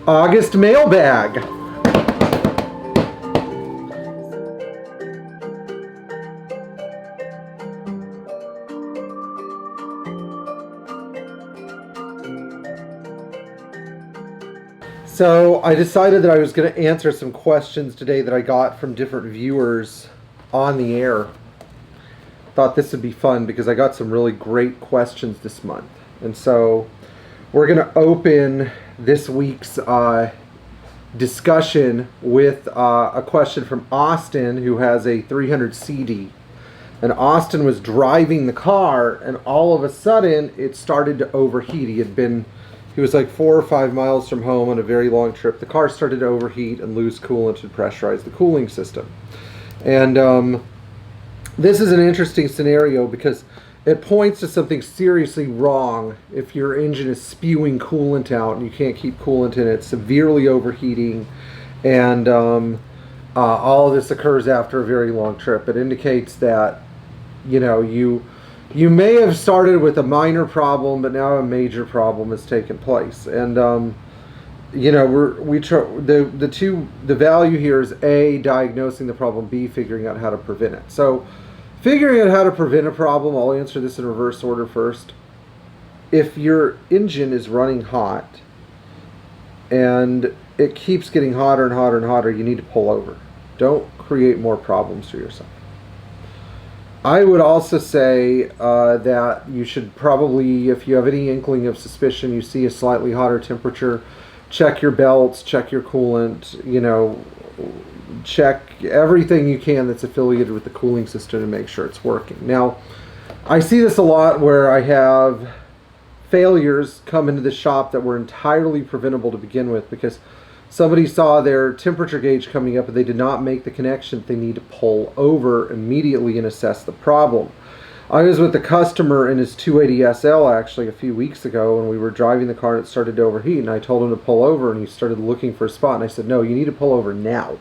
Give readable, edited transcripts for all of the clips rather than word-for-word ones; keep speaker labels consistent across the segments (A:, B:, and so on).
A: August mailbag. So I decided that I was going to answer some questions today that I got from different viewers on the air. Thought this would be fun because I got some really great questions this month. And so we're going to open this week's discussion with a question from Austin, who has a 300 CD. And Austin was driving the car, and all of a sudden it started to overheat. He was like 4 or 5 miles from home on a very long trip. The car started to overheat and lose coolant and pressurize the cooling system. And this is an interesting scenario because it points to something seriously wrong if your engine is spewing coolant out and you can't keep coolant in it, severely overheating, and all of this occurs after a very long trip. It indicates that, you know, you may have started with a minor problem, but now a major problem has taken place. And you know, the value here is A, diagnosing the problem, B, figuring out how to prevent it. So figuring out how to prevent a problem, I'll answer this in reverse order first. If your engine is running hot and it keeps getting hotter and hotter and hotter, you need to pull over. Don't create more problems for yourself. I would also say that you should probably, if you have any inkling of suspicion, you see a slightly hotter temperature, check your belts, check your coolant, you know, check everything you can that's affiliated with the cooling system to make sure it's working. Now, I see this a lot where I have failures come into the shop that were entirely preventable to begin with because somebody saw their temperature gauge coming up and they did not make the connection. They need to pull over immediately and assess the problem. I was with a customer in his 280SL actually a few weeks ago, and we were driving the car and it started to overheat, and I told him to pull over, and he started looking for a spot, and I said, no, you need to pull over now.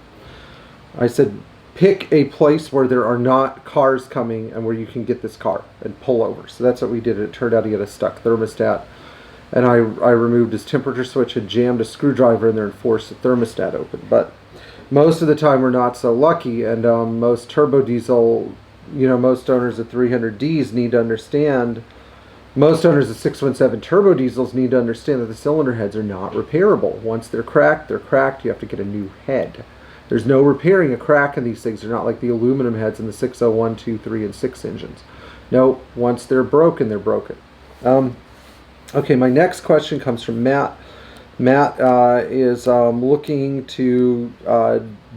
A: I said, pick a place where there are not cars coming and where you can get this car and pull over. So that's what we did. It turned out he had a stuck thermostat. And I removed his temperature switch and jammed a screwdriver in there and forced the thermostat open. But most of the time we're not so lucky, and most turbo diesel, you know, most owners of 300Ds need to understand, most owners of 617 turbo diesels need to understand that the cylinder heads are not repairable. Once they're cracked, you have to get a new head. There's no repairing a crack in these things. They're not like the aluminum heads in the 601, 2, 3, and 6 engines. No, once they're broken, they're broken. Okay, my next question comes from Matt. Matt is looking to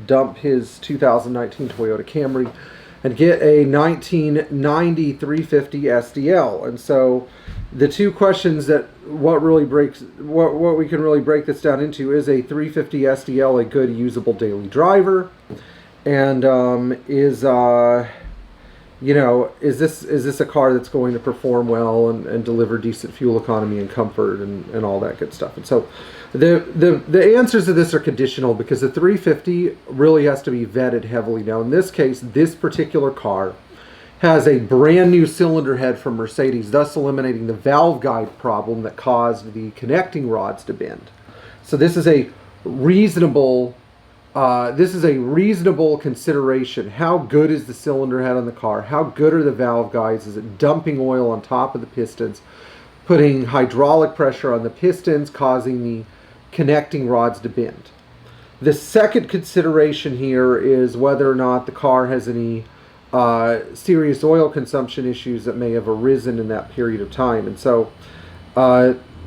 A: dump his 2019 Toyota Camry and get a 1990 350 SDL. And so the two questions that what we can really break this down into is a 350 SDL a good usable daily driver, and you know, is this a car that's going to perform well and deliver decent fuel economy and comfort and all that good stuff? And so the answers to this are conditional because the 350 really has to be vetted heavily. Now in this case, this particular car has a brand new cylinder head from Mercedes, thus eliminating the valve guide problem that caused the connecting rods to bend. So this is a reasonable consideration. How good is the cylinder head on the car? How good are the valve guides? Is it dumping oil on top of the pistons, putting hydraulic pressure on the pistons, causing the connecting rods to bend? The second consideration here is whether or not the car has any serious oil consumption issues that may have arisen in that period of time. And so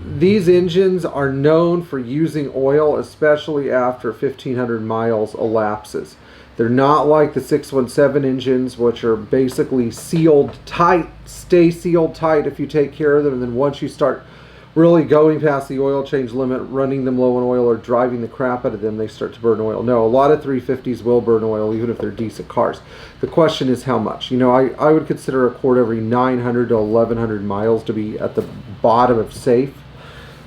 A: these engines are known for using oil, especially after 1,500 miles elapses. They're not like the 617 engines, which are basically sealed tight, stay sealed tight if you take care of them, and then once you start really going past the oil change limit, running them low on oil, or driving the crap out of them, they start to burn oil. No, a lot of 350s will burn oil, even if they're decent cars. The question is how much. You know, I would consider a quart every 900 to 1,100 miles to be at the bottom of safe,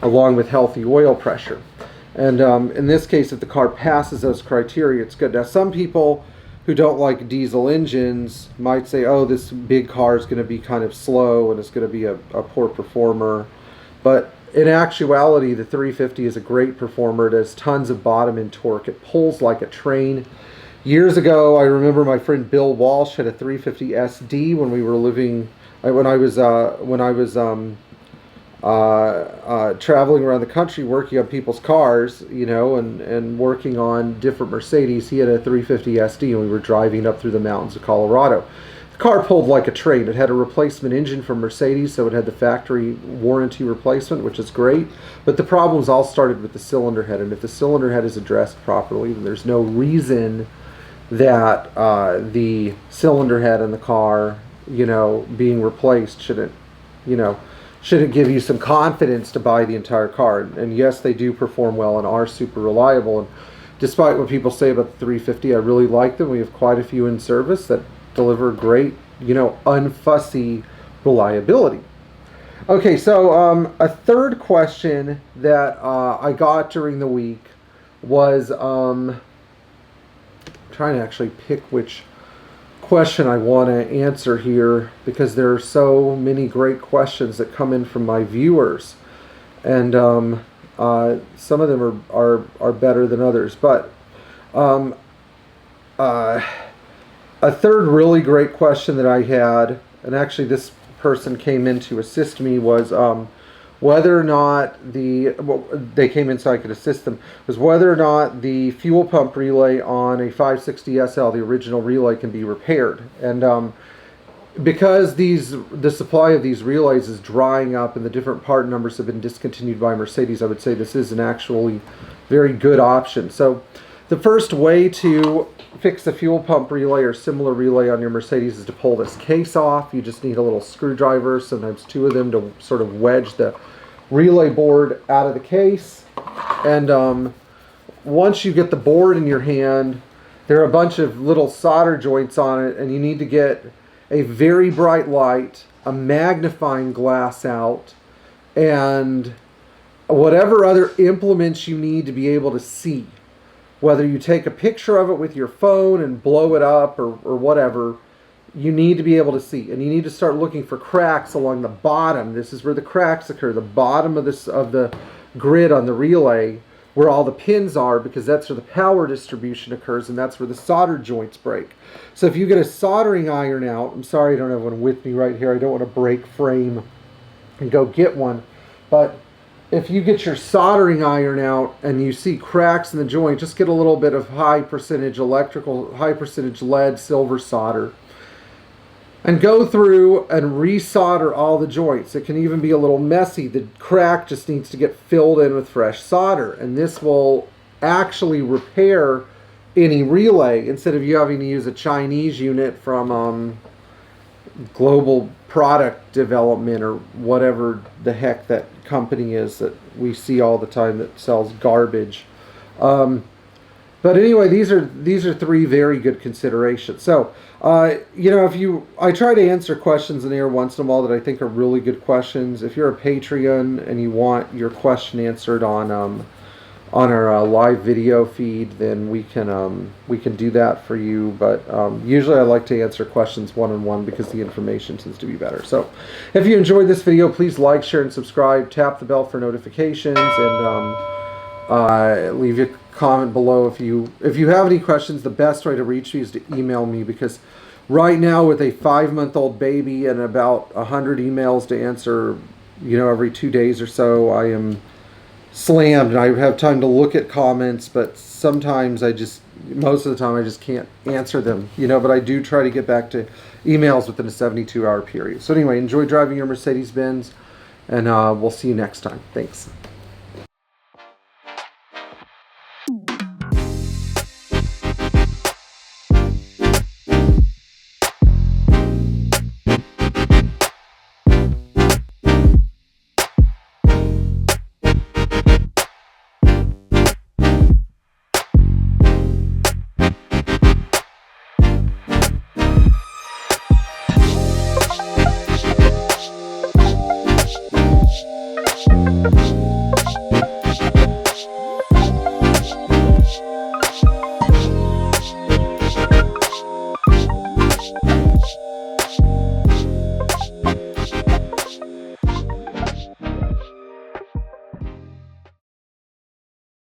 A: along with healthy oil pressure. And in this case, if the car passes those criteria, it's good. Now, some people who don't like diesel engines might say, oh, this big car is going to be kind of slow and it's going to be a poor performer. But in actuality, the 350 is a great performer. It has tons of bottom end torque. It pulls like a train. Years ago, I remember my friend Bill Walsh had a 350 SD when we were living, when I was traveling around the country working on people's cars, you know, and working on different Mercedes. He had a 350 SD, and we were driving up through the mountains of Colorado. The car pulled like a train. It had a replacement engine from Mercedes, so it had the factory warranty replacement, which is great. But the problems all started with the cylinder head, and if the cylinder head is addressed properly, then there's no reason that the cylinder head in the car, you know, being replaced shouldn't give you some confidence to buy the entire car. And yes, they do perform well and are super reliable. And despite what people say about the 350, I really like them. We have quite a few in service that deliver great, you know, unfussy reliability. Okay, so a third question that I got during the week was trying to actually pick which question I want to answer here, because there are so many great questions that come in from my viewers, and some of them are better than others. But a third really great question that I had, and actually this person came in to assist me, was whether or not they came in so I could assist them, was whether or not the fuel pump relay on a 560 SL, the original relay, can be repaired. And because the supply of these relays is drying up and the different part numbers have been discontinued by Mercedes, I would say this is an actually very good option. So the first way to fix a fuel pump relay or similar relay on your Mercedes is to pull this case off. You just need a little screwdriver, sometimes two of them, to sort of wedge the relay board out of the case. And once you get the board in your hand, there are a bunch of little solder joints on it, and you need to get a very bright light, a magnifying glass out, and whatever other implements you need to be able to see. Whether you take a picture of it with your phone and blow it up or whatever, you need to be able to see. And you need to start looking for cracks along the bottom. This is where the cracks occur, the bottom of the grid on the relay, where all the pins are, because that's where the power distribution occurs, and that's where the solder joints break. So if you get a soldering iron out, I'm sorry I don't have one with me right here. I don't want to break frame and go get one. But if you get your soldering iron out and you see cracks in the joint, just get a little bit of high percentage lead silver solder and go through and resolder all the joints. It can even be a little messy. The crack just needs to get filled in with fresh solder, and this will actually repair any relay instead of you having to use a Chinese unit from Global Product Development or whatever the heck that company is that we see all the time that sells garbage. But anyway, these are three very good considerations. So, you know, I try to answer questions in there once in a while that I think are really good questions. If you're a Patreon and you want your question answered on our live video feed, then we can do that for you. But usually I like to answer questions one-on-one because the information tends to be better. So if you enjoyed this video, please like, share, and subscribe. Tap the bell for notifications, and leave a comment below if you have any questions. The best way to reach me is to email me, because right now with a 5-month-old baby and about 100 emails to answer, you know, every 2 days or so, I am slammed, and I have time to look at comments, but sometimes most of the time I just can't answer them, you know, but I do try to get back to emails within a 72-hour period. So anyway, enjoy driving your Mercedes Benz, and we'll see you next time. Thanks.